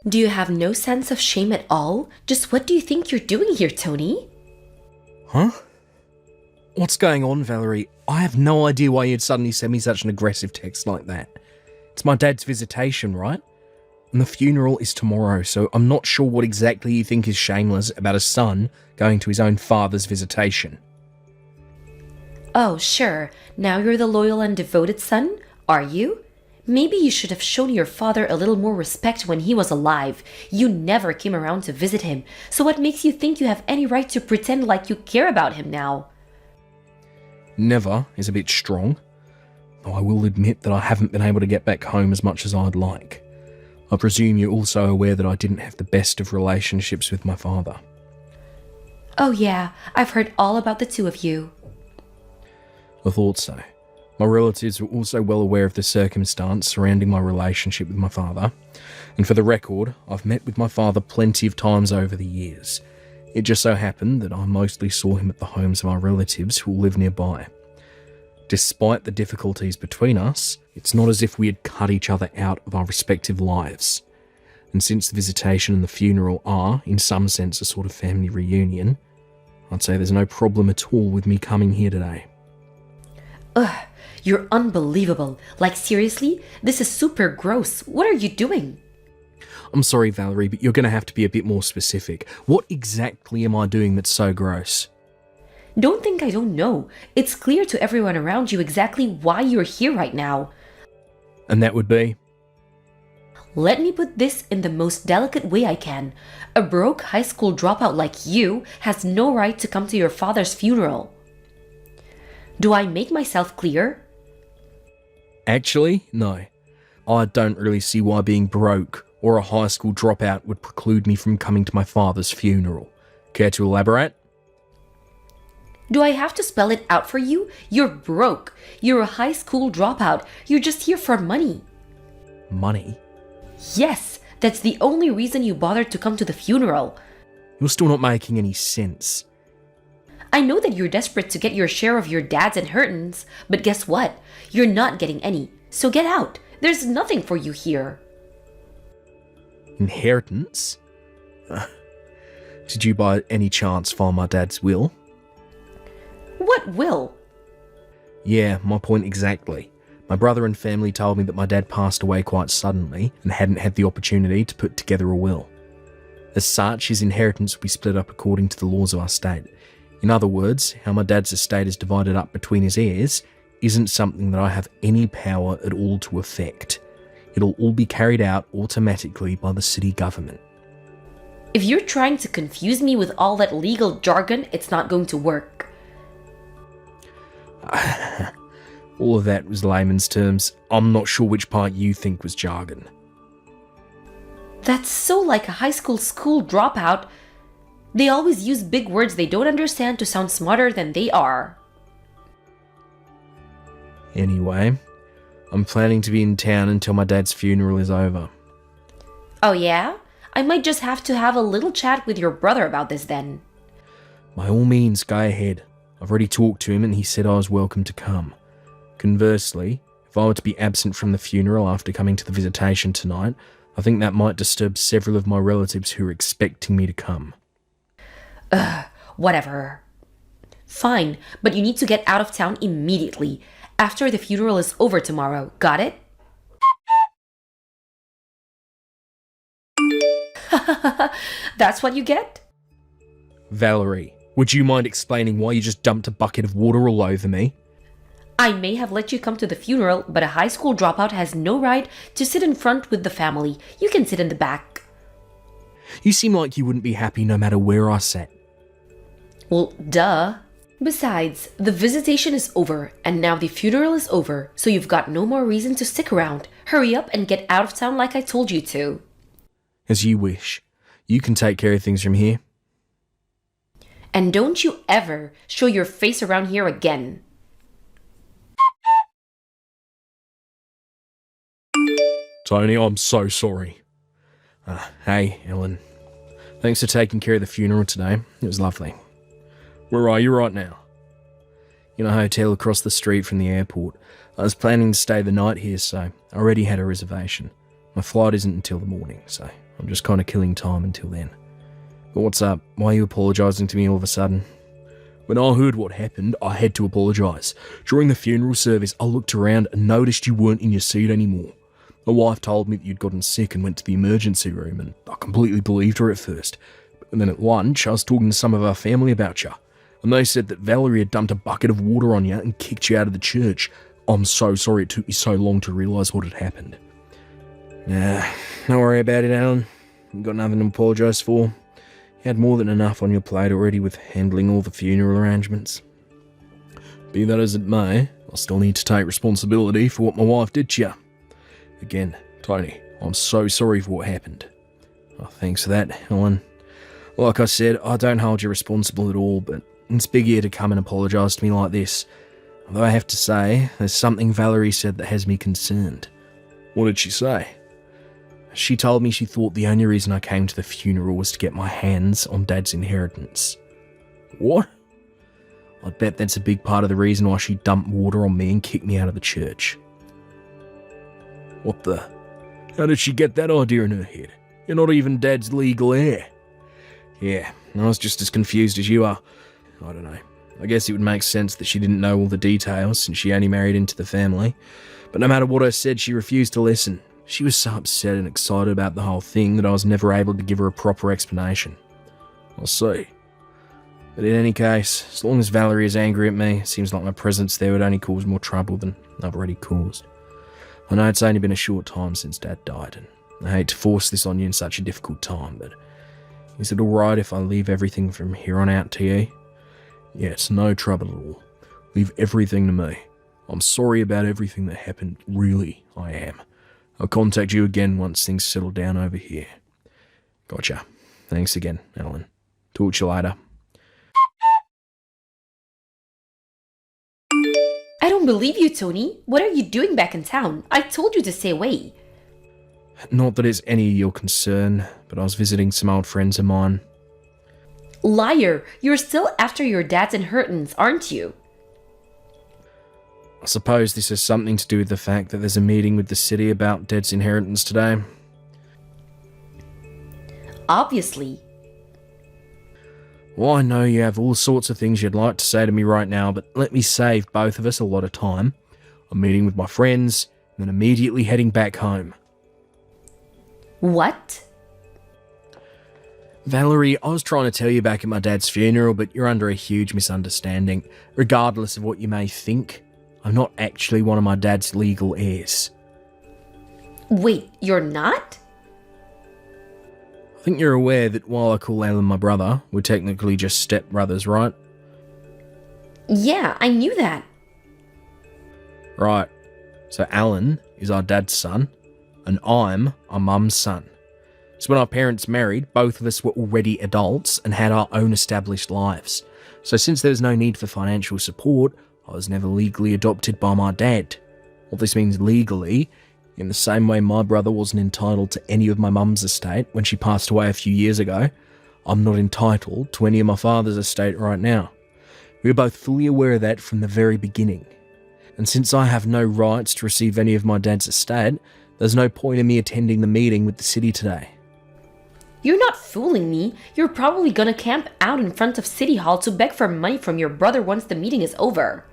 Do you have no sense of shame at all? Just what do you think you're doing here, Tony? Huh? What's going on, Valerie? I have no idea why you'd suddenly send me such an aggressive text like that. It's my dad's visitation, right? And the funeral is tomorrow, so I'm not sure what exactly you think is shameless about a son going to his own father's visitation. Oh, sure. Now you're the loyal and devoted son, are you? Maybe you should have shown your father a little more respect when he was alive. You never came around to visit him, so what makes you think you have any right to pretend like you care about him now? Never is a bit strong, though I will admit that I haven't been able to get back home as much as I'd like. I presume you're also aware that I didn't have the best of relationships with my father. Oh yeah, I've heard all about the two of you. I thought so. My relatives were also well aware of the circumstance surrounding my relationship with my father, and for the record, I've met with my father plenty of times over the years. It just so happened that I mostly saw him at the homes of my relatives who live nearby. Despite the difficulties between us, it's not as if we had cut each other out of our respective lives. And since the visitation and the funeral are, in some sense, a sort of family reunion, I'd say there's no problem at all with me coming here today. Ugh, you're unbelievable. Like seriously? This is super gross. What are you doing? I'm sorry, Valerie, but you're going to have to be a bit more specific. What exactly am I doing that's so gross? Don't think I don't know. It's clear to everyone around you exactly why you're here right now. And that would be? Let me put this in the most delicate way I can. A broke high school dropout like you has no right to come to your father's funeral. Do I make myself clear? Actually, no. I don't really see why being broke or a high school dropout would preclude me from coming to my father's funeral. Care to elaborate? Do I have to spell it out for you? You're broke. You're a high school dropout. You're just here for money. Money? Yes, that's the only reason you bothered to come to the funeral. You're still not making any sense. I know that you're desperate to get your share of your dad's inheritance, but guess what? You're not getting any. So get out. There's nothing for you here. Inheritance? Did you by any chance find my dad's will? What will? Yeah, my point exactly. My brother and family told me that my dad passed away quite suddenly and hadn't had the opportunity to put together a will. As such, his inheritance will be split up according to the laws of our state. In other words, how my dad's estate is divided up between his heirs isn't something that I have any power at all to affect. It'll all be carried out automatically by the city government. If you're trying to confuse me with all that legal jargon, it's not going to work. All of that was layman's terms. I'm not sure which part you think was jargon. That's so like a high school dropout. They always use big words they don't understand to sound smarter than they are. Anyway, I'm planning to be in town until my dad's funeral is over. Oh yeah? I might just have to have a little chat with your brother about this then. By all means, go ahead. I've already talked to him and he said I was welcome to come. Conversely, if I were to be absent from the funeral after coming to the visitation tonight, I think that might disturb several of my relatives who are expecting me to come. Whatever. Fine, but you need to get out of town immediately, after the funeral is over tomorrow, got it? That's what you get? Valerie, would you mind explaining why you just dumped a bucket of water all over me? I may have let you come to the funeral, but a high school dropout has no right to sit in front with the family. You can sit in the back. You seem like you wouldn't be happy no matter where I sat. Well, duh. Besides, the visitation is over, and now the funeral is over, so you've got no more reason to stick around. Hurry up and get out of town like I told you to. As you wish. You can take care of things from here. And don't you ever show your face around here again. Tony, I'm so sorry. Hey, Ellen. Thanks for taking care of the funeral today. It was lovely. Where are you right now? In a hotel across the street from the airport. I was planning to stay the night here, so I already had a reservation. My My flight isn't until the morning, so I'm just kind of killing time until then. But what's up? Why are you apologising to me all of a sudden? When I heard what happened, I had to apologise. During the funeral service, I looked around and noticed you weren't in your seat anymore. My wife told me that you'd gotten sick and went to the emergency room, and I completely believed her at first. But then at lunch, I was talking to some of our family about you, and they said that Valerie had dumped a bucket of water on you and kicked you out of the church. I'm so sorry it took me so long to realise what had happened. Nah, don't worry about it, Alan. You've got nothing to apologise for. You had more than enough on your plate already with handling all the funeral arrangements. Be that as it may, I still need to take responsibility for what my wife did to you. Again, Tony, I'm so sorry for what happened. Oh, thanks for that, Alan. Like I said, I don't hold you responsible at all, but it's big of you to come and apologise to me like this. Although I have to say, there's something Valerie said that has me concerned. What did she say? She told me she thought the only reason I came to the funeral was to get my hands on Dad's inheritance. What? I'd bet that's a big part of the reason why she dumped water on me and kicked me out of the church. What the? How did she get that idea in her head? You're not even Dad's legal heir. Yeah, I was just as confused as you are. I don't know. I guess it would make sense that she didn't know all the details since she only married into the family. But no matter what I said, she refused to listen. She was so upset and excited about the whole thing that I was never able to give her a proper explanation. I see. But in any case, as long as Valerie is angry at me, it seems like my presence there would only cause more trouble than I've already caused. I know it's only been a short time since Dad died, and I hate to force this on you in such a difficult time, but is it alright if I leave everything from here on out to you? Yeah, it's no trouble at all. Leave everything to me. I'm sorry about everything that happened, really, I am. I'll contact you again once things settle down over here. Gotcha. Thanks again, Alan. Talk to you later. I don't believe you, Tony. What are you doing back in town? I told you to stay away. Not that it's any of your concern, but I was visiting some old friends of mine. Liar! You're still after your dad's inheritance, aren't you? I suppose this has something to do with the fact that there's a meeting with the city about Dad's inheritance today. Obviously. Well, I know you have all sorts of things you'd like to say to me right now, but let me save both of us a lot of time. I'm meeting with my friends, and then immediately heading back home. What? Valerie, I was trying to tell you back at my dad's funeral, but you're under a huge misunderstanding. Regardless of what you may think, I'm not actually one of my dad's legal heirs. Wait, you're not? I think you're aware that while I call Alan my brother, we're technically just stepbrothers, right? Yeah, I knew that. Right. So Alan is our dad's son, and I'm our mum's son. So when our parents married, both of us were already adults and had our own established lives. So since there was no need for financial support, I was never legally adopted by my dad. What this means legally, in the same way my brother wasn't entitled to any of my mum's estate when she passed away a few years ago, I'm not entitled to any of my father's estate right now. We were both fully aware of that from the very beginning. And since I have no rights to receive any of my dad's estate, there's no point in me attending the meeting with the city today. You're not fooling me. You're probably gonna camp out in front of City Hall to beg for money from your brother once the meeting is over.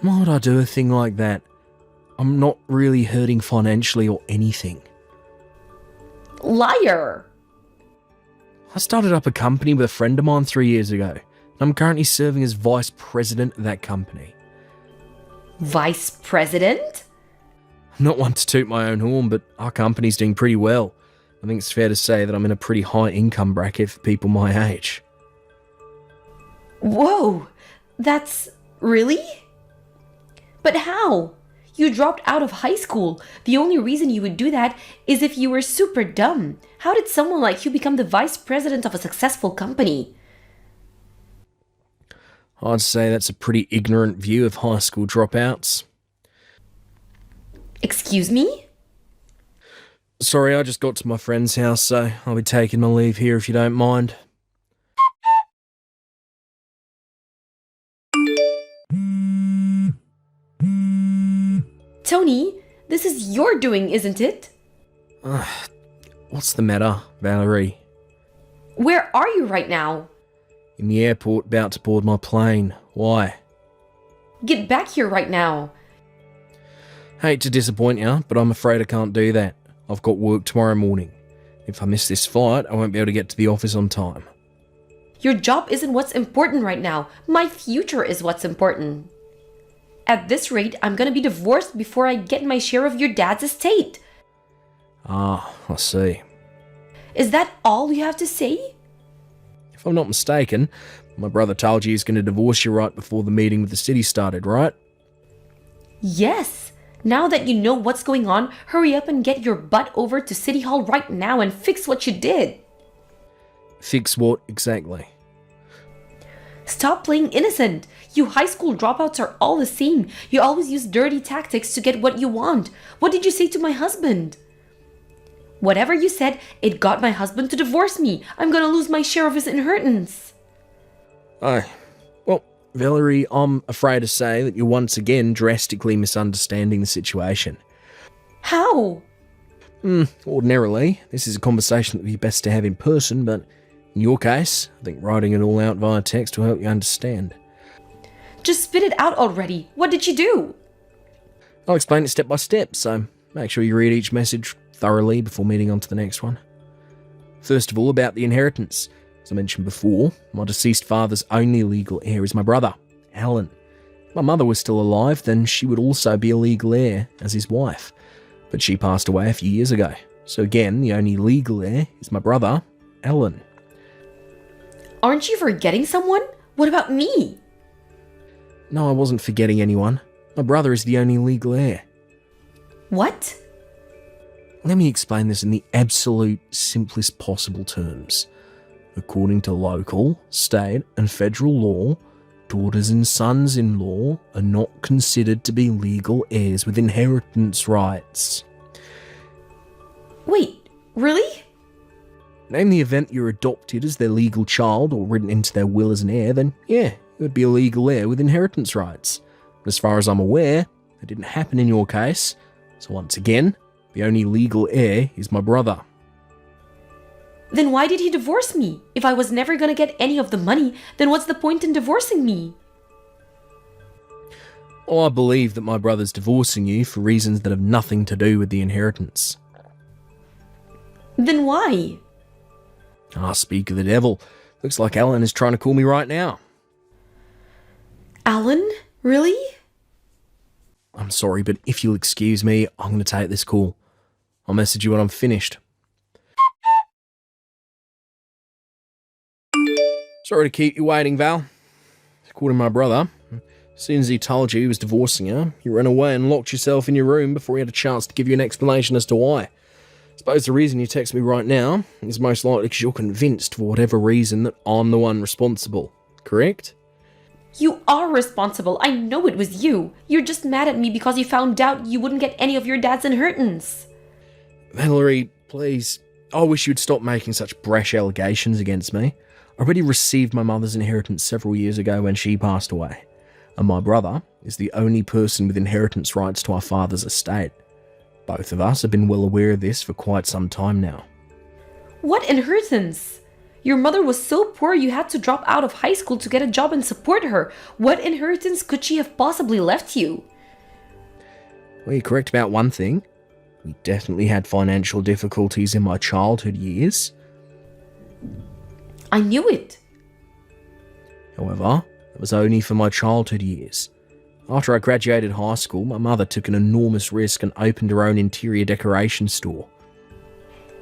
Why would I do a thing like that? I'm not really hurting financially or anything. Liar! I started up a company with a friend of mine 3 years ago, and I'm currently serving as vice president of that company. Vice president? I'm not one to toot my own horn, but our company's doing pretty well. I think it's fair to say that I'm in a pretty high income bracket for people my age. Whoa! That's... really? But how? You dropped out of high school. The only reason you would do that is if you were super dumb. How did someone like you become the vice president of a successful company? I'd say that's a pretty ignorant view of high school dropouts. Excuse me? Sorry, I just got to my friend's house, so I'll be taking my leave here if you don't mind. Tony, this is your doing, isn't it? What's the matter, Valerie? Where are you right now? In the airport, about to board my plane. Why? Get back here right now. Hate to disappoint you, but I'm afraid I can't do that. I've got work tomorrow morning. If I miss this flight, I won't be able to get to the office on time. Your job isn't what's important right now. My future is what's important. At this rate, I'm gonna be divorced before I get my share of your dad's estate. Ah, I see. Is that all you have to say? If I'm not mistaken, my brother told you he's going to divorce you right before the meeting with the city started, right? Yes. Now that you know what's going on, hurry up and get your butt over to City Hall right now and fix what you did. Fix what exactly? Stop playing innocent. You high school dropouts are all the same. You always use dirty tactics to get what you want. What did you say to my husband? Whatever you said, it got my husband to divorce me. I'm gonna lose my share of his inheritance. Oh, well, Valerie, I'm afraid to say that you're once again drastically misunderstanding the situation. How? Ordinarily, this is a conversation that would be best to have in person, but in your case, I think writing it all out via text will help you understand. Just spit it out already. What did you do? I'll explain it step by step, so make sure you read each message thoroughly before moving on to the next one. First of all, about the inheritance. As I mentioned before, my deceased father's only legal heir is my brother, Alan. If my mother was still alive, then she would also be a legal heir as his wife. But she passed away a few years ago. So again, the only legal heir is my brother, Alan. Aren't you forgetting someone? What about me? No, I wasn't forgetting anyone. My brother is the only legal heir. What? Let me explain this in the absolute simplest possible terms. According to local, state and federal law, daughters and sons-in-law are not considered to be legal heirs with inheritance rights. Wait, really? Name the event you're adopted as their legal child or written into their will as an heir, then yeah, you would be a legal heir with inheritance rights. But as far as I'm aware, that didn't happen in your case, so once again, the only legal heir is my brother. Then why did he divorce me? If I was never gonna get any of the money, then what's the point in divorcing me? Well, I believe that my brother's divorcing you for reasons that have nothing to do with the inheritance. Then why? Ah, speak of the devil. Looks like Alan is trying to call me right now. Alan? Really? I'm sorry, but if you'll excuse me, I'm going to take this call. I'll message you when I'm finished. Sorry to keep you waiting, Val. According to my brother, as soon as he told you he was divorcing her, you ran away and locked yourself in your room before he had a chance to give you an explanation as to why. I suppose the reason you text me right now is most likely because you're convinced, for whatever reason, that I'm the one responsible. Correct? You are responsible. I know it was you. You're just mad at me because you found out you wouldn't get any of your dad's inheritance. Valerie, please. I wish you'd stop making such brash allegations against me. I already received my mother's inheritance several years ago when she passed away, and my brother is the only person with inheritance rights to our father's estate. Both of us have been well aware of this for quite some time now. What inheritance? Your mother was so poor you had to drop out of high school to get a job and support her. What inheritance could she have possibly left you? Well, you're correct about one thing. We definitely had financial difficulties in my childhood years. I knew it. However, it was only for my childhood years. After I graduated high school, my mother took an enormous risk and opened her own interior decoration store.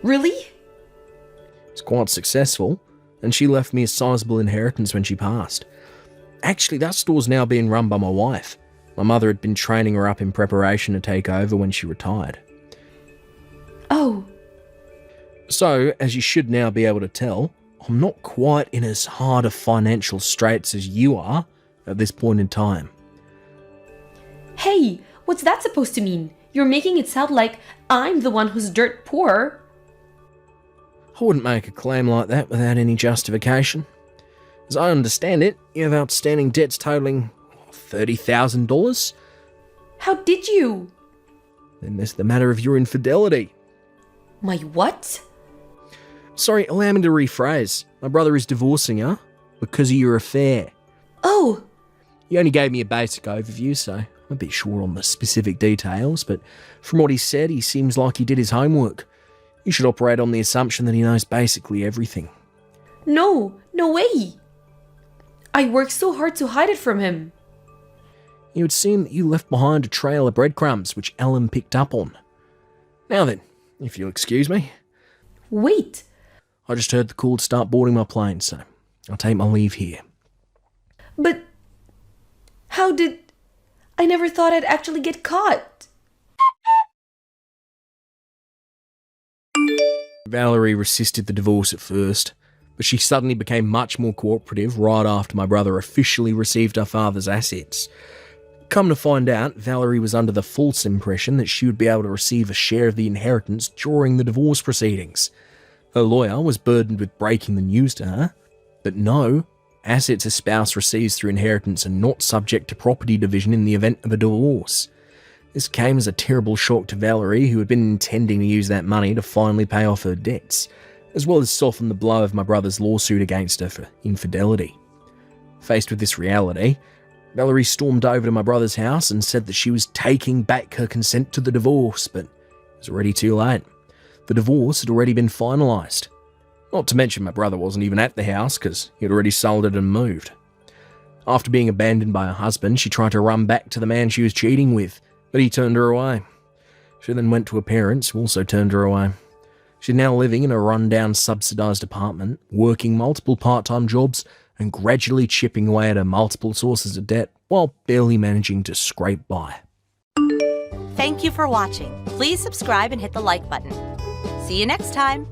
Really? It was quite successful, and she left me a sizable inheritance when she passed. Actually, that store's now being run by my wife. My mother had been training her up in preparation to take over when she retired. Oh. So, as you should now be able to tell, I'm not quite in as hard of financial straits as you are at this point in time. Hey, what's that supposed to mean? You're making it sound like I'm the one who's dirt poor. I wouldn't make a claim like that without any justification. As I understand it, you have outstanding debts totaling $30,000. How did you? Then there's the matter of your infidelity. My what? Sorry, allow me to rephrase. My brother is divorcing her because of your affair. Oh, He only gave me a basic overview, so I'm a bit short on the specific details, but from what he said, he seems like he did his homework. You should operate on the assumption that he knows basically everything. no way. I worked so hard to hide it from him. It would seem that you left behind a trail of breadcrumbs which Ellen picked up on. Now then, if you'll excuse me, Wait, I just heard the call to start boarding my plane, so I'll take my leave here. but how did... I never thought I'd actually get caught. Valerie resisted the divorce at first, but she suddenly became much more cooperative right after my brother officially received her father's assets. Come to find out, Valerie was under the false impression that she would be able to receive a share of the inheritance during the divorce proceedings. Her lawyer was burdened with breaking the news to her, but no, assets a spouse receives through inheritance are not subject to property division in the event of a divorce. This came as a terrible shock to Valerie, who had been intending to use that money to finally pay off her debts, as well as soften the blow of my brother's lawsuit against her for infidelity. Faced with this reality, Valerie stormed over to my brother's house and said that she was taking back her consent to the divorce, but it was already too late. The divorce had already been finalised. Not to mention my brother wasn't even at the house because he had already sold it and moved. After being abandoned by her husband, she tried to run back to the man she was cheating with, but he turned her away. She then went to her parents, who also turned her away. She's now living in a rundown subsidised apartment, working multiple part-time jobs and gradually chipping away at her multiple sources of debt while barely managing to scrape by. Thank you for watching. Please subscribe and hit the like button. See you next time.